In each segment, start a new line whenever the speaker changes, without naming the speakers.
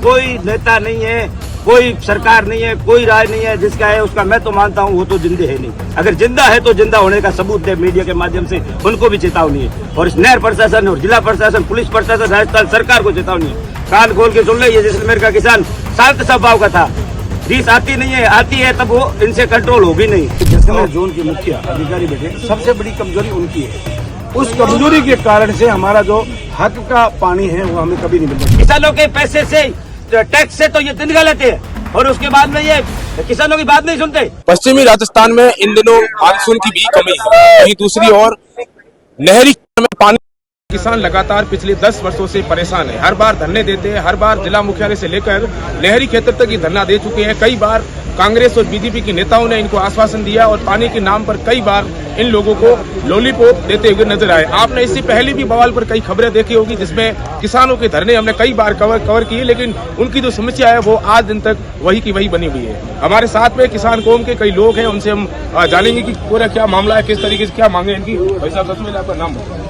कोई नेता नहीं है, कोई सरकार नहीं है, कोई राय नहीं है जिसका है उसका मैं तो मानता हूँ वो तो जिंदे है नहीं। अगर जिंदा है तो जिंदा होने का सबूत दे मीडिया के माध्यम से, उनको भी चेतावनी है। और इस नहर प्रशासन और जिला प्रशासन, पुलिस प्रशासन, राजस्थान सरकार को चेतावनी है। कान खोल के सुन ले, ये जैसलमेर का किसान शांत स्वभाव का था, रीस आती नहीं है, आती है तब वो इनसे कंट्रोल होगी नहीं।
जैसलमेर जोन के मुखिया अधिकारी बैठे, सबसे बड़ी कमजोरी उनकी है। उस कमजोरी के कारण से हमारा जो हक का पानी है वो हमें कभी नहीं मिलता।
किसानों के पैसे से, टैक्स से तो ये तिनका लेते हैं और उसके बाद में ये किसानों की बात नहीं सुनते।
पश्चिमी राजस्थान में इन दिनों मानसून की भी कमी है, वहीं दूसरी ओर नहरी में पानी। किसान लगातार पिछले 10 वर्षों से परेशान है। हर बार धरने देते हैं, हर बार जिला मुख्यालय से लेकर नहरी क्षेत्र तक ये धरना दे चुके हैं। कई बार कांग्रेस और बीजेपी के नेताओं ने इनको आश्वासन दिया और पानी के नाम पर कई बार इन लोगों को लॉलीपॉप देते हुए नजर आए। आपने इससे पहले भी बवाल पर कई खबरें देखी होगी जिसमें किसानों के धरने हमने कई बार कवर किए, लेकिन उनकी जो समस्या है वो आज दिन तक वही की वही बनी हुई है। हमारे साथ में किसान कौम के कई लोग हैं, उनसे हम जानेंगे कि पूरा क्या मामला है, किस तरीके से क्या मांगे इनकी। भाई साहब, सबसे पहले आपका नाम बताइए।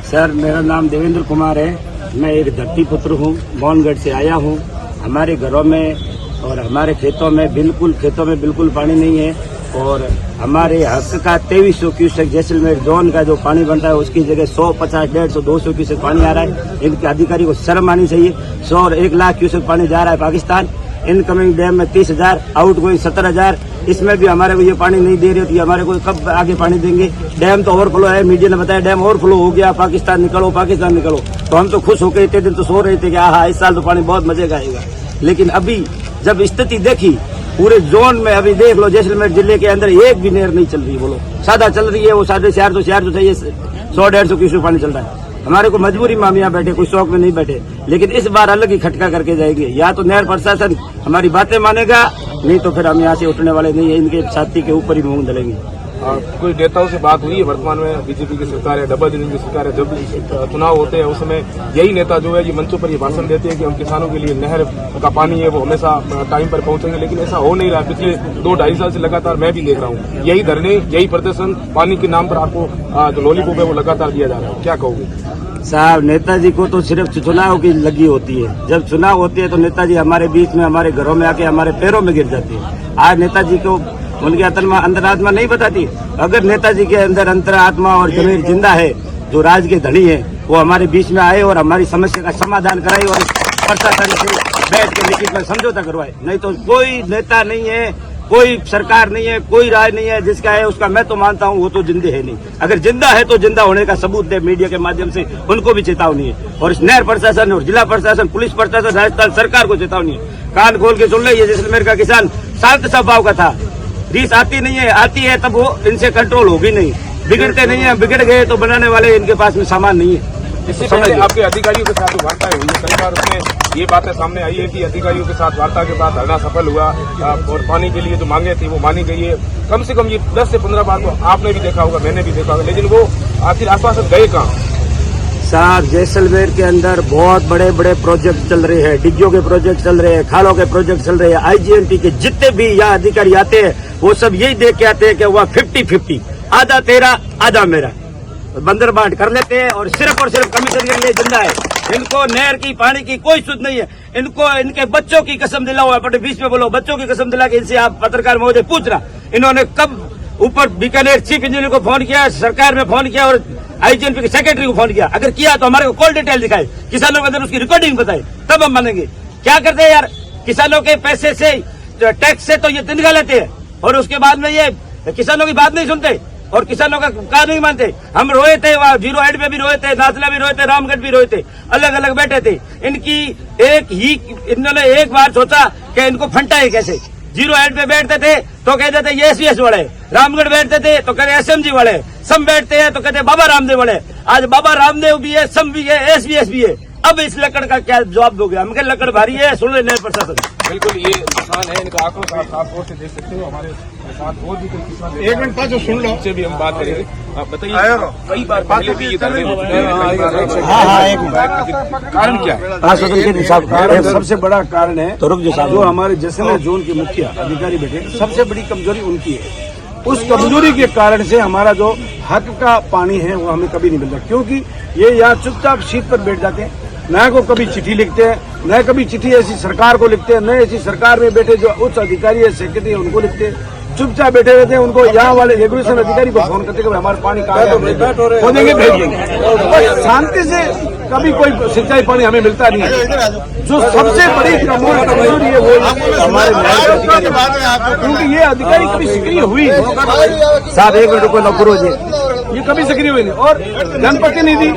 सर, मेरा नाम देवेंद्र कुमार है। मैं एक धरती पुत्र हूँ, मोहनगढ़ से आया हूँ। हमारे घरों में और हमारे खेतों में बिल्कुल पानी नहीं है और हमारे हक का 2300 क्यूसेक जैसलमेर जोन का जो पानी बनता है उसकी जगह 100, 50, 150, 200 क्यूसेक पानी आ रहा है। इनके अधिकारी को शर्म आनी चाहिए। 100 और 1 लाख क्यूसेक पानी जा रहा है पाकिस्तान। इनकमिंग डैम में 30,000, आउटगोइंग 17,000। इसमें भी हमारे को ये पानी नहीं दे रही, तो ये हमारे को कब आगे पानी देंगे। डैम तो ओवरफ्लो है, मीडिया ने बताया डैम ओवरफ्लो हो गया, पाकिस्तान निकलो। तो हम तो खुश होकर इतने दिन तो सो रहे थे कि हाँ इस साल तो पानी बहुत मजे का आएगा। लेकिन अभी जब स्थिति देखी पूरे जोन में, अभी देख लो जैसलमेर जिले के अंदर एक भी नहर नहीं चल रही। बोलो सादा चल रही है वो 450 चाहिए, 100-150 क्यूसेक पानी चल रहा है। हमारे को मजबूरी में हम यहाँ बैठे, कोई शौक में नहीं बैठे। लेकिन इस बार अलग ही खटका करके जाएंगे। या तो नहर प्रशासन हमारी बातें मानेगा, नहीं तो फिर हम यहाँ से उठने वाले नहीं है। इनके छाती के ऊपर ही मूंग डलेंगे।
कोई नेताओं से बात हुई है? वर्तमान में बीजेपी की सरकार है, डबल इंजन की सरकार है। जब चुनाव होते हैं उस समय यही नेता जो है ये मंचों पर ये भाषण देते हैं कि हम किसानों के लिए नहर का पानी है वो हमेशा टाइम पर पहुंचेंगे, लेकिन ऐसा हो नहीं रहा। पिछले 2-2.5 साल से लगातार मैं भी देख रहा हूँ यही धरने, यही प्रदर्शन, पानी के नाम पर आपको जो लॉलीपॉप है वो लगातार दिया जा रहा है। क्या कहोगे?
साहब, नेताजी को तो सिर्फ चुनाव की लगी होती है। जब चुनाव होती है तो नेताजी हमारे बीच में, हमारे घरों में आके हमारे पैरों में गिर जाती है। आज नेताजी को उनकी अंतरात्मा नहीं बताती। अगर नेताजी के अंदर अंतरात्मा और जमीर जिंदा है, जो राज के धनी है, वो हमारे बीच में आए और हमारी समस्या का समाधान कराए और प्रशासन से बैठ के लिखित में समझौता करवाए। नहीं तो कोई नेता नहीं है, कोई सरकार नहीं है, कोई राय नहीं है जिसका है उसका मैं तो मानता हूँ वो तो जिंदे है नहीं। अगर जिंदा है तो जिंदा होने का सबूत दे मीडिया के माध्यम से, उनको भी चेतावनी है। और इस नहर प्रशासन और जिला प्रशासन, पुलिस प्रशासन, राजस्थान सरकार को चेतावनी है। कान खोल के सुन ले, ये जैसलमेर का किसान शांत स्वभाव का था, रीस आती नहीं है, आती है तब वो इनसे कंट्रोल होगी नहीं। बिगड़ते नहीं है, बिगड़ गए तो बनाने वाले इनके पास में सामान नहीं है।
इससे पहले आपके अधिकारियों के साथ वार्ताएं हुई है, कई बार उसमें ये बातें सामने आई है कि अधिकारियों के साथ वार्ता के बाद धरना सफल हुआ और पानी के लिए जो मांगे थी वो मानी गई है। कम से कम ये 10 से 15 बार तो आपने भी देखा होगा, मैंने भी देखा होगा, लेकिन वो आखिर आश्वासन गए कहाँ?
साहब, जैसलमेर के अंदर बहुत बड़े बड़े प्रोजेक्ट चल रहे हैं, डिग्गियों के प्रोजेक्ट चल रहे हैं, खालों के प्रोजेक्ट चल रहे हैं। IGNT के जितने भी यहाँ अधिकारी आते हैं वो सब यही देख के आते हैं कि वह 50-50, आधा तेरा आधा मेरा, बंदर बांट कर लेते हैं और सिर्फ कमीशन के लिए जिंदा है। इनको नहर की, पानी की कोई सुध नहीं है। इनको इनके बच्चों की कसम दिलाओ, अपने बीच में बोलो, बच्चों की कसम दिला के इनसे आप पत्रकार महोदय पूछ रहा, इन्होंने कब ऊपर बीकानेर चीफ इंजीनियर को फोन किया, सरकार में फोन किया और IGNP के सेक्रेटरी को फोन किया? अगर किया तो हमारे को कॉल डिटेल दिखाए, किसानों के अंदर उसकी रिकॉर्डिंग बताए, तब हम मानेंगे। क्या करते हैं यार, किसानों के पैसे से, टैक्स से तो ये तिनका लेते हैं और उसके बाद में ये किसानों की बात नहीं सुनते और किसानों का नहीं मानते। हम रोए थे, वहाँ 0 हेड पे भी रोए थे, नाथला भी रोए थे, रामगढ़ भी रोए थे, अलग अलग बैठे थे। इन्होंने एक बार सोचा कि इनको फंटाए कैसे। 0 हेड पे बैठते थे तो कहते थे ये SVS वाले, रामगढ़ बैठते थे तो कहते SMG वाले, सम बैठते हैं तो कहते बाबा रामदेव वाले। आज बाबा रामदेव भी है, सम भी है, SVS भी है। अब इस लकड़ का क्या जवाब दोगे? हम कह लकड़ भारी है, सुन ले नहर प्रशासन।
बिल्कुल, ये किसान है, इनका आक्रोश आप साफ तौर से देख सकते हो। हमारे साथ और भी कोई किसान,
1 मिनट पास सुन लो,
उससे भी हम बात करेंगे। आप बताइए, कई बार पहले भी ये धरने होते हैं, कारण क्या है?
सबसे बड़ा कारण है तो जो हमारे जैसलमेर जोन के मुखिया अधिकारी बैठे, सबसे बड़ी कमजोरी उनकी है। उस कमजोरी के कारण से हमारा जो हक का पानी है वो हमें कभी नहीं मिलता, क्योंकि ये यहाँ चुपचाप सीट पर बैठ जाते हैं, न को कभी चिट्ठी लिखते हैं, न कभी चिट्ठी ऐसी सरकार को लिखते हैं, न ऐसी सरकार में बैठे जो उच्च अधिकारी है, सेक्रेटरी है, उनको लिखते हैं। चुपचाप बैठे रहते हैं। उनको यहाँ वाले रेगुलेशन अधिकारी को फोन करते हैं कि हमारा पानी कहाँ है, हो देंगे, भेज देंगे। बस शांति से कभी कोई सिंचाई पानी हमें मिलता नहीं है। जो सबसे बड़ी कमजोरी है वो हमारे न्याय अधिकारी, क्योंकि ये अधिकारी कभी सक्रिय हुई नहीं। साहब एक मिनट को नौकरो ये कभी सक्रिय हुई नहीं। और जनप्रतिनिधि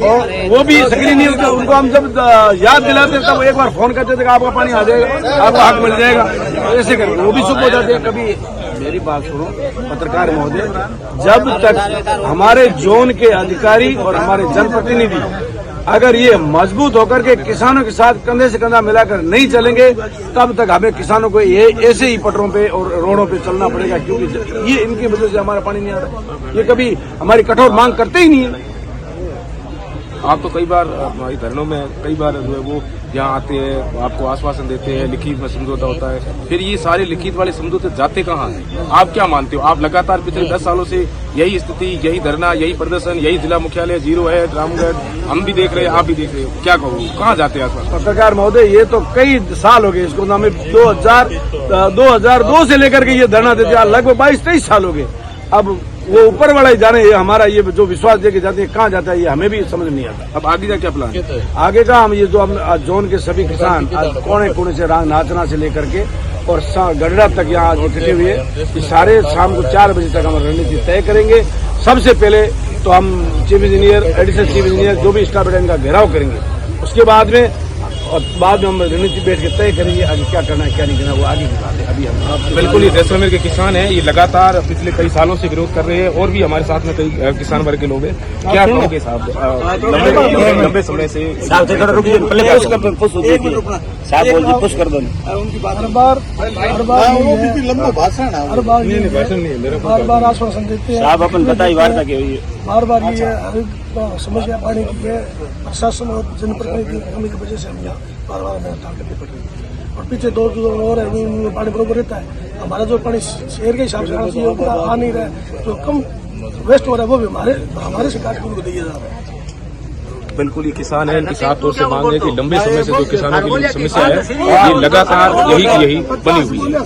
और वो भी सक्रिय नहीं होते। उनको हम जब याद दिलाते तब एक बार फोन करते थे कि आपका पानी आ जाएगा, आपका हक मिल जाएगा, ऐसे करके वो भी चुप हो जाते हैं। कभी मेरी बात सुनो पत्रकार महोदय, जब तक हमारे जोन के अधिकारी और हमारे जनप्रतिनिधि अगर ये मजबूत होकर के किसानों के साथ कंधे से कंधा मिलाकर नहीं चलेंगे, तब तक हमें किसानों को ये ऐसे ही पटरों पे और रोडों पे चलना पड़ेगा, क्योंकि ये इनकी वजह से हमारा पानी नहीं आ रहा। ये कभी हमारी कठोर मांग करते ही नहीं है।
आप तो कई बार हमारी धरनों में कई बार जो है वो यहाँ आते हैं, आपको आश्वासन देते हैं, लिखित में समझौता होता है, फिर ये सारे लिखित वाले समझौते जाते कहाँ हैं? आप क्या मानते हो? आप लगातार पिछले 10 सालों से यही स्थिति, यही धरना, यही प्रदर्शन, यही जिला मुख्यालय जीरो है, रामगढ़ हम भी देख रहे हैं, आप भी देख रहे हो, क्या कहो, कहाँ जाते हैं आसपास?
पत्रकार महोदय, ये तो कई साल हो गए इसको, हमें 2002 से लेकर के ये धरना देते हैं, लगभग 22-23 साल हो गए। अब वो ऊपर वाला ही जाने, ये हमारा ये जो विश्वास दे के जाते हैं कहाँ जाता है, ये हमें भी समझ नहीं आता।
अब आगे का क्या प्लान है?
आगे का हम ये जो हम जोन के सभी किसान आज कोने कोने से नाचना से लेकर के और गढ़ड़ा तक यहाँ आज इकट्ठे हुए, ये सारे शाम को 4 बजे तक हम रणनीति तय करेंगे। सबसे पहले तो हम chief engineer, additional chief engineer, जो भी स्टाफ है इनका घेराव करेंगे। उसके बाद में हम रणनीति बैठ के तय करेंगे आगे क्या करना है क्या नहीं करना, वो आगे की बात है। अभी हम
बिल्कुल ये जैसलमेर के किसान हैं, ये लगातार पिछले कई सालों से विरोध कर रहे हैं, और भी हमारे साथ में कई किसान वर्ग के लोग हैं। क्या कहोगे साहब? लंबे समय से
पुश कर दो।
बार बार आश्वासन देते हैं।
साहब अपन बताइए वार्ता की हुई है।
बार बार ये समस्या पानी की है, प्रशासन और जनप्रतिनिधि की कमी की वजह से हम यहाँ बार बार हड़ताल करनी पड़ रही है। और पीछे 2 और है, उनमें पानी बरोबर रहता है। हमारा जो पानी शहर के हिसाब से आना चाहिए वो आ नहीं रहा है, जो कम वेस्ट हो रहा है वो भी हमारे सरकार को दिया जा रहा है।
बिल्कुल ये किसान है, इनकी साफ तौर से मांग है कि लंबे समय से जो किसानों की समस्या है ये लगातार यही की यही बनी हुई है।